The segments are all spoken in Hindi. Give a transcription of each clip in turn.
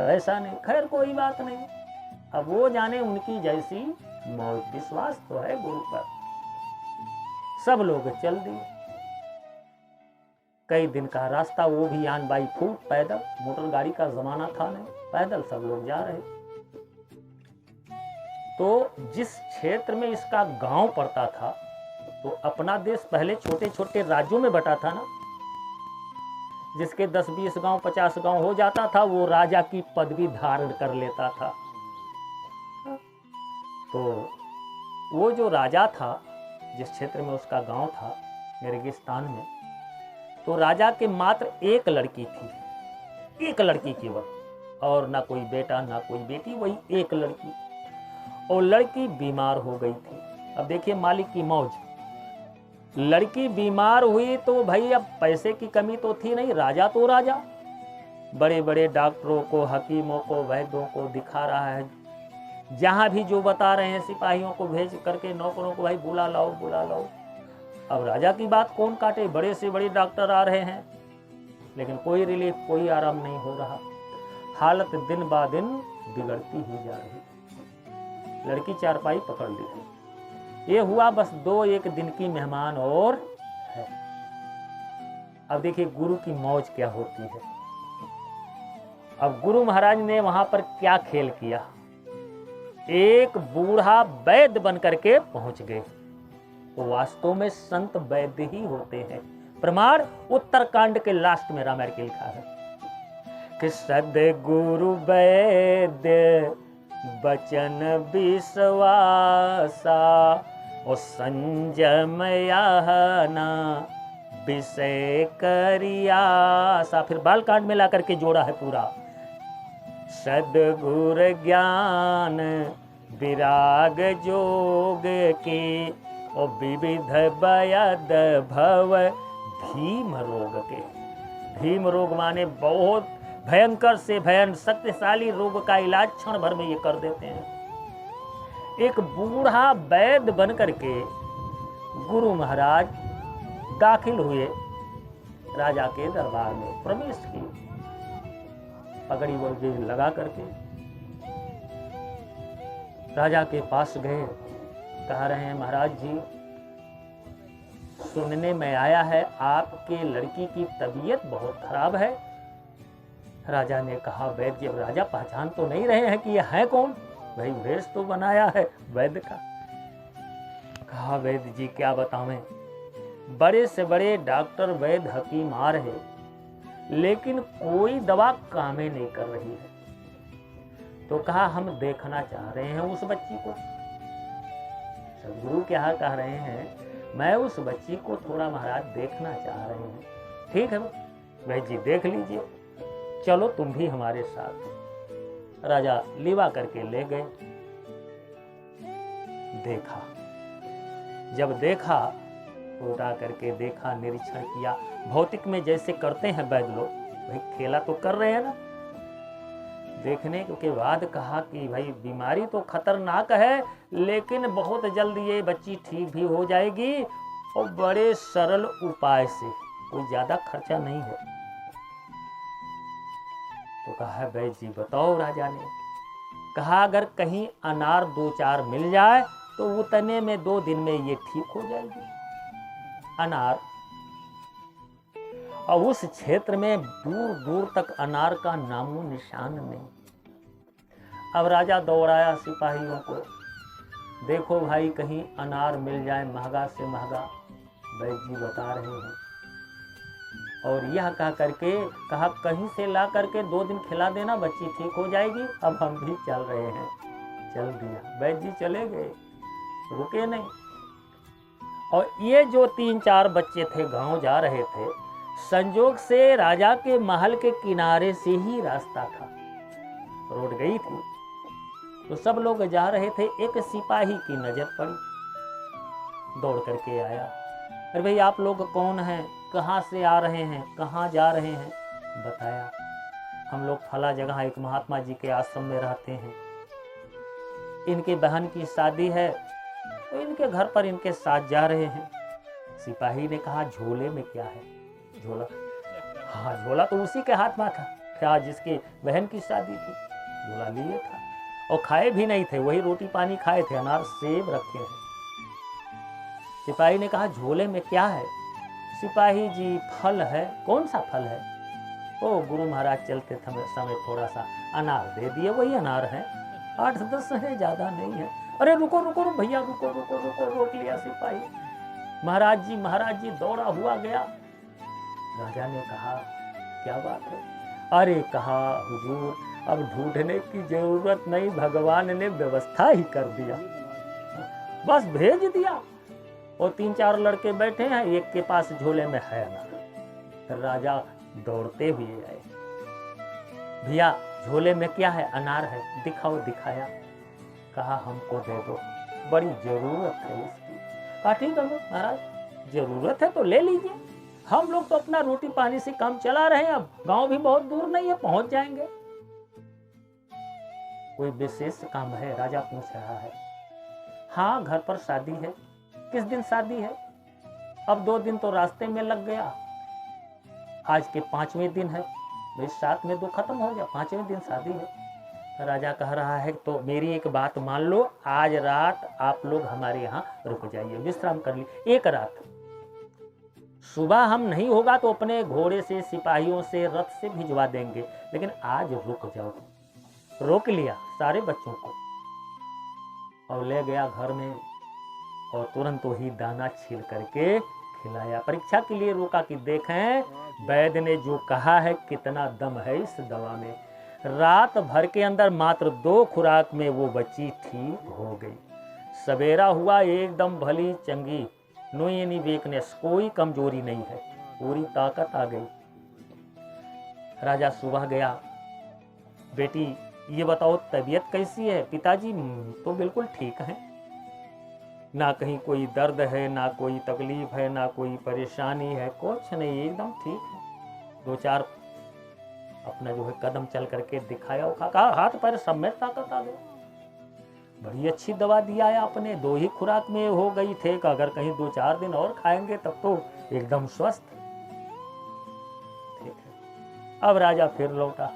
ऐसा नहीं। खैर कोई बात नहीं, अब वो जाने उनकी जैसी मौज। विश्वास तो है गुरु पर। सब लोग चल दिए। कई दिन का रास्ता, वो भी आन बाई फूट पैदल, मोटर गाड़ी का जमाना था नहीं, पैदल सब लोग जा रहे। तो जिस क्षेत्र में इसका गांव पड़ता था, तो अपना देश पहले छोटे छोटे राज्यों में बटा था ना, जिसके 10-20 गांव 50 गांव हो जाता था, वो राजा की पदवी धारण कर लेता था। तो वो जो राजा था, जिस क्षेत्र में उसका गांव था रेगिस्तान में, तो राजा के मात्र एक लड़की थी, एक लड़की केवल, और ना कोई बेटा ना कोई बेटी, वही एक लड़की। और लड़की बीमार हो गई थी। अब देखिए मालिक की मौज, लड़की बीमार हुई तो भाई अब पैसे की कमी तो थी नहीं, राजा तो राजा, बड़े बड़े डॉक्टरों को, हकीमों को, वैद्यों को दिखा रहा है, जहां भी जो बता रहे हैं सिपाहियों को भेज करके, नौकरों को, भाई बुला लाओ बुला लाओ। अब राजा की बात कौन काटे, बड़े से बड़े डॉक्टर आ रहे हैं, लेकिन कोई रिलीफ, कोई आराम नहीं हो रहा। हालत दिन बा दिन बिगड़ती ही जा रही। लड़की चारपाई पकड़ ली थी। ये हुआ बस 2-1 दिन की मेहमान और है। अब देखिए गुरु की मौज क्या होती है। अब गुरु महाराज ने वहां पर क्या खेल किया, एक बूढ़ा वैद्य बन करके पहुंच गए। वो वास्तव में संत वैद्य ही होते हैं। प्रमाण उत्तरकांड के लास्ट में रामायण के लिखा है कि सद्गुरु वैद्य बचन विश्वासा, और संजमयाना विषय करियासा। फिर बालकांड में ला करके जोड़ा है पूरा। सद्गुर ज्ञान विराग जोग के, और विविध बयद भव भीम रोग के। भीम रोग माने बहुत भयंकर से भयंकर शक्तिशाली रोग का इलाज क्षण भर में ये कर देते हैं। एक बूढ़ा वैद्य बन करके गुरु महाराज दाखिल हुए राजा के दरबार में, प्रवेश किए, पगड़ी वर्दी लगा करके राजा के पास गए। कह रहे हैं महाराज जी, सुनने में आया है आपके लड़की की तबीयत बहुत खराब है। राजा ने कहा वैद्य, राजा पहचान तो नहीं रहे हैं कि ये है कौन, भाई वेश तो बनाया है वैद्य का। कहा वैद्य जी क्या बतावें, बड़े से बड़े डॉक्टर वैद्य हकीम आ रहे, लेकिन कोई दवा कामे नहीं कर रही है। तो कहा हम देखना चाह रहे हैं उस बच्ची को। सदगुरु क्या कह रहे हैं, मैं उस बच्ची को थोड़ा महाराज देखना चाह रहे हैं। ठीक है वैद्य जी देख लीजिए, चलो तुम भी हमारे साथ। राजा लिवा करके ले गए। देखा, जब देखा तो उठा करके देखा, निरीक्षण किया, भौतिक में जैसे करते हैं वैद्य लोग, भाई खेला तो कर रहे हैं ना। देखने के बाद कहा कि भाई बीमारी तो खतरनाक है, लेकिन बहुत जल्द ये बच्ची ठीक भी हो जाएगी, और बड़े सरल उपाय से, कोई ज्यादा खर्चा नहीं है। तो कहा वैद्य जी बताओ। राजा ने कहा अगर कहीं अनार 2-4 मिल जाए तो उतने में 2 दिन में ये ठीक हो जाएगी। अनार, और उस क्षेत्र में दूर दूर तक अनार का नामो निशान नहीं। अब राजा दौड़ाया सिपाहियों को, देखो भाई कहीं अनार मिल जाए महंगा से महंगा। वैद्य जी बता रहे हैं, और यह कह करके कहा कहीं से ला करके 2 दिन खिला देना, बच्ची ठीक हो जाएगी। अब हम भी चल रहे हैं। चल दिया, वैद्य जी चले गए, रुके नहीं। और ये जो 3-4 बच्चे थे गांव जा रहे थे, संजोग से राजा के महल के किनारे से ही रास्ता था, रोड गई थी, तो सब लोग जा रहे थे। एक सिपाही की नजर पड़ी, दौड़ करके आया, अरे भाई आप लोग कौन हैं, कहाँ से आ रहे हैं, कहाँ जा रहे हैं। बताया हम लोग फला जगह एक महात्मा जी के आश्रम में रहते हैं, इनके बहन की शादी है तो इनके घर पर इनके साथ जा रहे हैं। सिपाही ने कहा झोले में क्या है। झोला, हाँ झोला तो उसी के हाथ में था। था जिसके बहन की शादी थी, झोला लिए था और खाए भी नहीं थे, वही रोटी पानी खाए थे, अनार सेब रखे हैं। सिपाही ने कहा झोले में क्या है? सिपाही जी फल है। कौन सा फल है? ओ गुरु महाराज चलते समय थोड़ा सा अनार दे दिए, वही अनार है, 8-10 है, ज्यादा नहीं है। अरे रुको रुको रुको भैया, रुको रुको रुको, रोक लिया सिपाही। महाराज जी दौड़ा हुआ गया। राजा ने कहा क्या बात है? अरे कहा हुजूर अब ढूंढने की जरूरत नहीं, भगवान ने व्यवस्था ही कर दिया, बस भेज दिया। और 3-4 लड़के बैठे हैं, एक के पास झोले में है अनार। राजा दौड़ते हुए आए, भैया झोले में क्या है? अनार है। दिखाओ। दिखाया। कहा हमको दे दो, बड़ी जरूरत है इसकी। कहा ठीक है महाराज, जरूरत है तो ले लीजिए, हम लोग तो अपना रोटी पानी से काम चला रहे हैं, अब गांव भी बहुत दूर नहीं है, पहुंच जाएंगे। कोई विशेष काम है? राजा पूछ रहा है। हाँ घर पर शादी है। किस दिन शादी है? अब 2 दिन तो रास्ते में लग गया, आज के 5वें दिन है, भाई 7 में 2 खत्म हो गया, 5वें दिन शादी है। राजा कह रहा है तो मेरी एक बात मान लो, आज रात आप लोग हमारे यहाँ रुक जाइए, विश्राम कर ली एक रात। सुबह हम नहीं होगा तो अपने घोड़े से, सिपाहियों से, रथ से भिजवा देंगे, लेकिन आज रुक जाओ। रोक लिया सारे बच्चों को और ले गया घर में और तुरंत वही दाना छील करके खिलाया। परीक्षा के लिए रोका कि देखें वैद्य ने जो कहा है कितना दम है इस दवा में। रात भर के अंदर मात्र 2 खुराक में वो बच्ची ठीक हो गई। सवेरा हुआ एकदम भली चंगी, नो एनी वीकनेस, कोई कमजोरी नहीं है, पूरी ताकत आ गई। राजा सुबह गया, बेटी ये बताओ तबीयत कैसी है? पिताजी तो बिल्कुल ठीक है, ना कहीं कोई दर्द है, ना कोई तकलीफ है, ना कोई परेशानी है, कुछ नहीं, एकदम ठीक है। 2-4 अपना जो है कदम चल करके दिखाया, कहा हाथ पैर सब में ताकत आ गई। बड़ी अच्छी दवा दिया है आपने, 2 ही खुराक में हो गई थे, अगर कहीं 2-4 दिन और खाएंगे तब तो एकदम स्वस्थ। ठीक है। अब राजा फिर लौटा,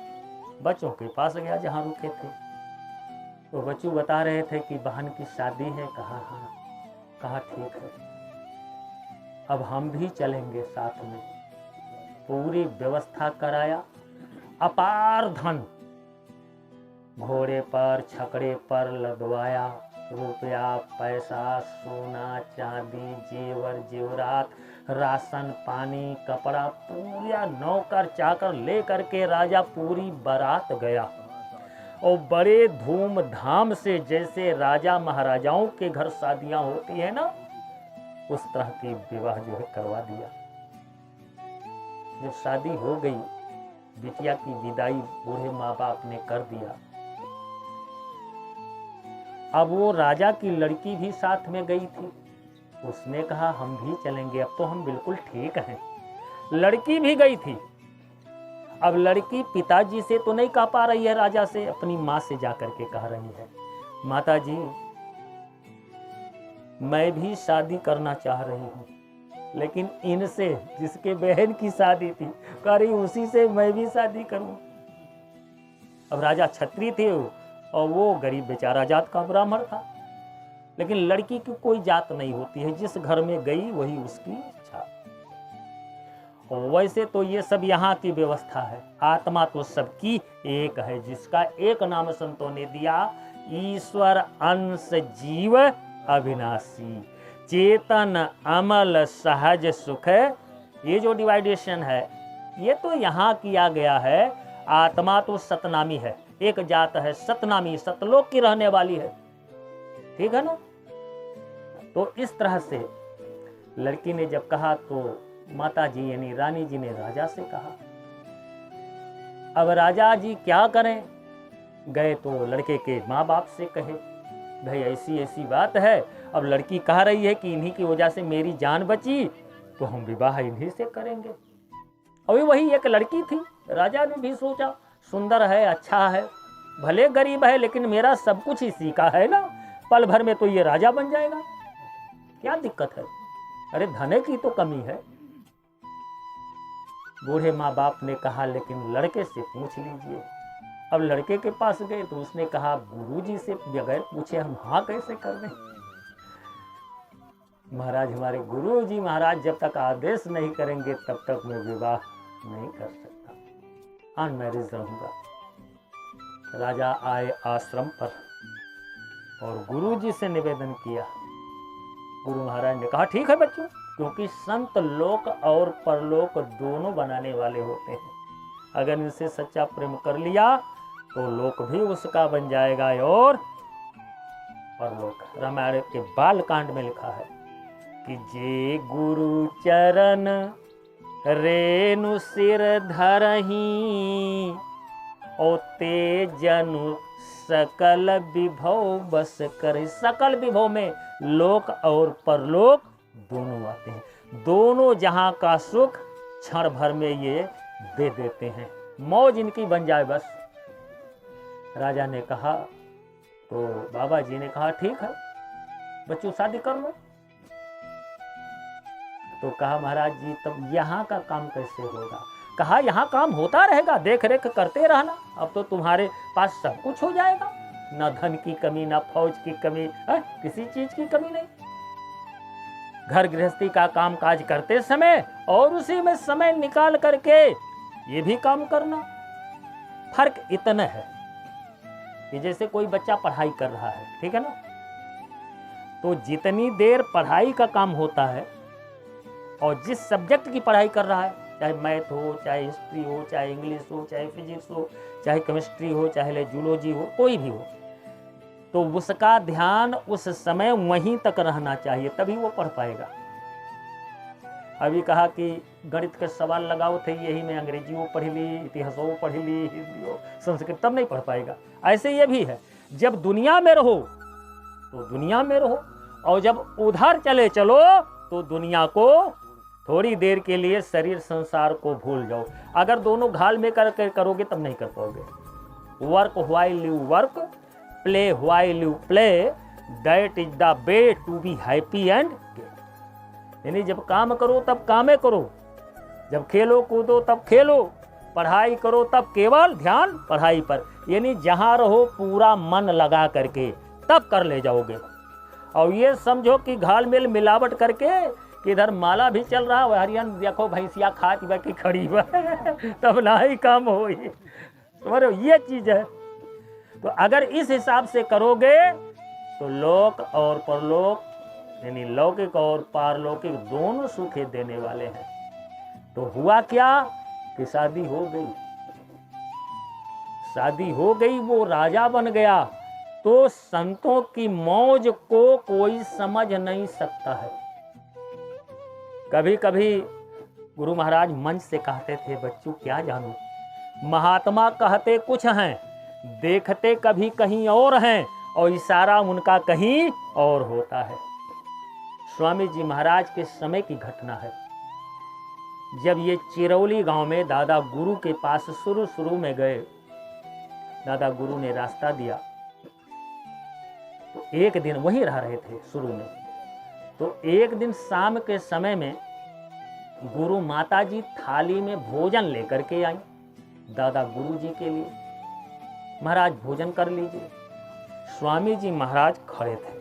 बच्चों के पास गया जहां रुके थे। तो बच्चों बता रहे थे कि बहन की शादी है। कहा हाँ। कहा ठीक है, अब हम भी चलेंगे साथ में। पूरी व्यवस्था कराया, अपार धन घोड़े पर छकड़े पर लदवाया, रुपया पैसा सोना चांदी जेवर जेवरात राशन पानी कपड़ा पूरा नौकर चाकर लेकर के राजा पूरी बारात गया और बड़े धूमधाम से, जैसे राजा महाराजाओं के घर शादियां होती है ना, उस तरह की विवाह जो है करवा दिया। जब शादी हो गई, बिटिया की विदाई बूढ़े माँ बाप ने कर दिया। अब वो राजा की लड़की भी साथ में गई थी, उसने कहा हम भी चलेंगे, अब तो हम बिल्कुल ठीक हैं। लड़की भी गई थी। अब लड़की पिताजी से तो नहीं कह पा रही है, राजा से, अपनी माँ से जाकर के कह रही है, माता जी मैं भी शादी करना चाह रही हूँ, लेकिन इनसे जिसके बहन की शादी थी, कह रही उसी से मैं भी शादी करूँ। अब राजा क्षत्रिय थे और वो गरीब बेचारा जात का ब्राह्मण था, लेकिन लड़की की कोई जात नहीं होती है, जिस घर में गई वही उसकी इच्छा। और वैसे तो ये सब यहाँ की व्यवस्था है, आत्मा तो सबकी एक है, जिसका एक नाम संतों ने दिया, ईश्वर अंश जीव अविनाशी चेतन अमल सहज सुख। ये जो डिवाइडेशन है ये तो यहाँ किया गया है। आत्मा तो सतनामी है, एक जात है सतनामी, सतलोक की रहने वाली है, ठीक है ना। तो इस तरह से लड़की ने जब कहा तो माता जी यानी रानी जी ने राजा से कहा। अब राजा जी क्या करें, गए तो लड़के के माँ बाप से कहे, भाई ऐसी ऐसी बात है, अब लड़की कह रही है कि इन्हीं की वजह से मेरी जान बची, तो हम विवाह इन्हीं से करेंगे। अभी वही एक लड़की थी, राजा ने भी सोचा सुंदर है, अच्छा है, भले गरीब है, लेकिन मेरा सब कुछ इसी का है ना, पल भर में तो ये राजा बन जाएगा, क्या दिक्कत है, अरे धन की तो कमी है। बूढ़े माँ बाप ने कहा लेकिन लड़के से पूछ लीजिए। अब लड़के के पास गए तो उसने कहा गुरुजी से बगैर पूछे हम हाँ कैसे कर दें। महाराज हमारे गुरुजी महाराज जब तक आदेश नहीं करेंगे तब तक मैं विवाह नहीं कर सकता, अनमैरिज रहूंगा। राजा आए आश्रम पर और गुरुजी से निवेदन किया। गुरु महाराज ने कहा ठीक है बच्चों, क्योंकि संत लोक और परलोक दोनों बनाने वाले होते हैं। अगर इनसे सच्चा प्रेम कर लिया तो लोक भी उसका बन जाएगा और परलोक। रामायण के बाल कांड में लिखा है कि जे गुरु चरण रेणु सिर धरही ओते जनु सकल विभव बस कर। सकल विभव में लोक और परलोक दोनों आते हैं। दोनों जहां का सुख क्षण भर में ये दे देते हैं, मौज इनकी बन जाए बस। राजा ने कहा तो बाबा जी ने कहा ठीक है बच्चों शादी कर लो। तो कहा महाराज जी तब यहाँ का काम कैसे होगा। कहा यहाँ काम होता रहेगा, देख रेख करते रहना, अब तो तुम्हारे पास सब कुछ हो जाएगा, ना धन की कमी, ना फौज की कमी, किसी चीज की कमी नहीं। घर गृहस्थी का काम काज करते समय और उसी में समय निकाल करके ये भी काम करना। फर्क इतना है कि जैसे कोई बच्चा पढ़ाई कर रहा है, ठीक है ना, तो जितनी देर पढ़ाई का काम होता है और जिस सब्जेक्ट की पढ़ाई कर रहा है, चाहे मैथ हो, चाहे हिस्ट्री हो, चाहे इंग्लिश हो, चाहे फिजिक्स हो, चाहे केमिस्ट्री हो, चाहे जूलॉजी हो, कोई भी हो, तो उसका ध्यान उस समय वहीं तक रहना चाहिए, तभी वो पढ़ पाएगा। अभी कहा कि गणित के सवाल लगाओ थे, यही में अंग्रेजी वो पढ़ ली, इतिहास वो पढ़ ली, हिंदी हो, संस्कृत, तब नहीं पढ़ पाएगा। ऐसे ये भी है, जब दुनिया में रहो तो दुनिया में रहो, और जब उधर चले चलो तो दुनिया को थोड़ी देर के लिए शरीर संसार को भूल जाओ। अगर दोनों घाल में करके करोगे तब नहीं कर पाओगे। Work while you work, play while you play, that is the way to be happy and get. यानी जब काम करो तब कामे करो, जब खेलो कूदो तब खेलो, पढ़ाई करो तब केवल ध्यान पढ़ाई पर, यानी जहां रहो पूरा मन लगा करके तब कर ले जाओगे। और ये समझो कि घाल मेल मिलावट करके कि इधर माला भी चल रहा है, हरियन देखो भैंसिया खाती बैठी खड़ी हुआ तब ना ही काम हो। तुम्हारे ये चीज है। तो अगर इस हिसाब से करोगे तो लोक और परलोक यानी लौकिक और पारलौकिक दोनों सुखे देने वाले हैं। तो हुआ क्या कि शादी हो गई, शादी हो गई, वो राजा बन गया। तो संतों की मौज को कोई समझ नहीं सकता है। कभी कभी गुरु महाराज मंच से कहते थे, बच्चों क्या जानो, महात्मा कहते कुछ हैं, देखते कभी कहीं और हैं, और इशारा उनका कहीं और होता है। स्वामी जी महाराज के समय की घटना है। जब ये चिरौली गांव में दादा गुरु के पास शुरू में गए, दादा गुरु ने रास्ता दिया, तो एक दिन वहीं रह रहे थे शुरू में। तो एक दिन शाम के समय में गुरु माता जी थाली में भोजन लेकर के आई दादा गुरु जी के लिए। महाराज भोजन कर लीजिए। स्वामी जी महाराज खड़े थे,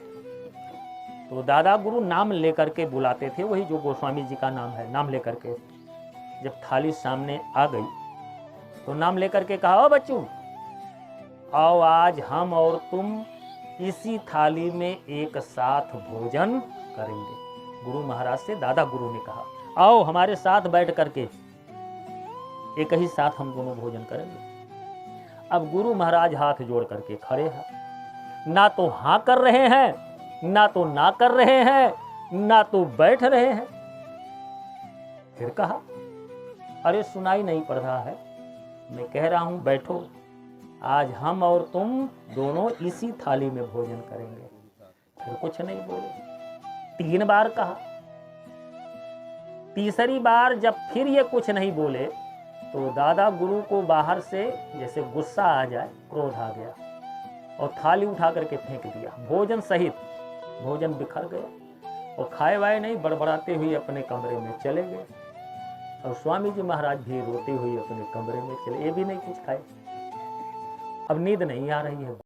तो दादा गुरु नाम लेकर के बुलाते थे, वही जो गोस्वामी जी का नाम है, नाम लेकर के। जब थाली सामने आ गई तो नाम लेकर के कहा, ओ बच्चों आओ, आज हम और तुम इसी थाली में एक साथ भोजन करेंगे। गुरु महाराज से दादा गुरु ने कहा, आओ हमारे साथ बैठ करके एक ही साथ हम दोनों भोजन करेंगे। अब गुरु महाराज हाथ जोड़ करके खड़े हैं, ना तो हाँ कर रहे हैं, ना तो ना कर रहे हैं, ना तो बैठ रहे हैं। फिर कहा, अरे सुनाई नहीं पड़ रहा है, मैं कह रहा हूं बैठो, आज हम और तुम दोनों इसी थाली में भोजन करेंगे। फिर कुछ नहीं बोले। 3 बार कहा। तीसरी बार जब फिर ये कुछ नहीं बोले तो दादा गुरु को बाहर से जैसे गुस्सा आ जाए, क्रोध आ गया और थाली उठा करके फेंक दिया, भोजन सहित। भोजन बिखर गया और खाए वाए नहीं, बड़बड़ाते हुए अपने कमरे में चले गए। और स्वामी जी महाराज भी रोते हुए अपने कमरे में चले, ये भी नहीं कुछ खाए। अब नींद नहीं आ रही है।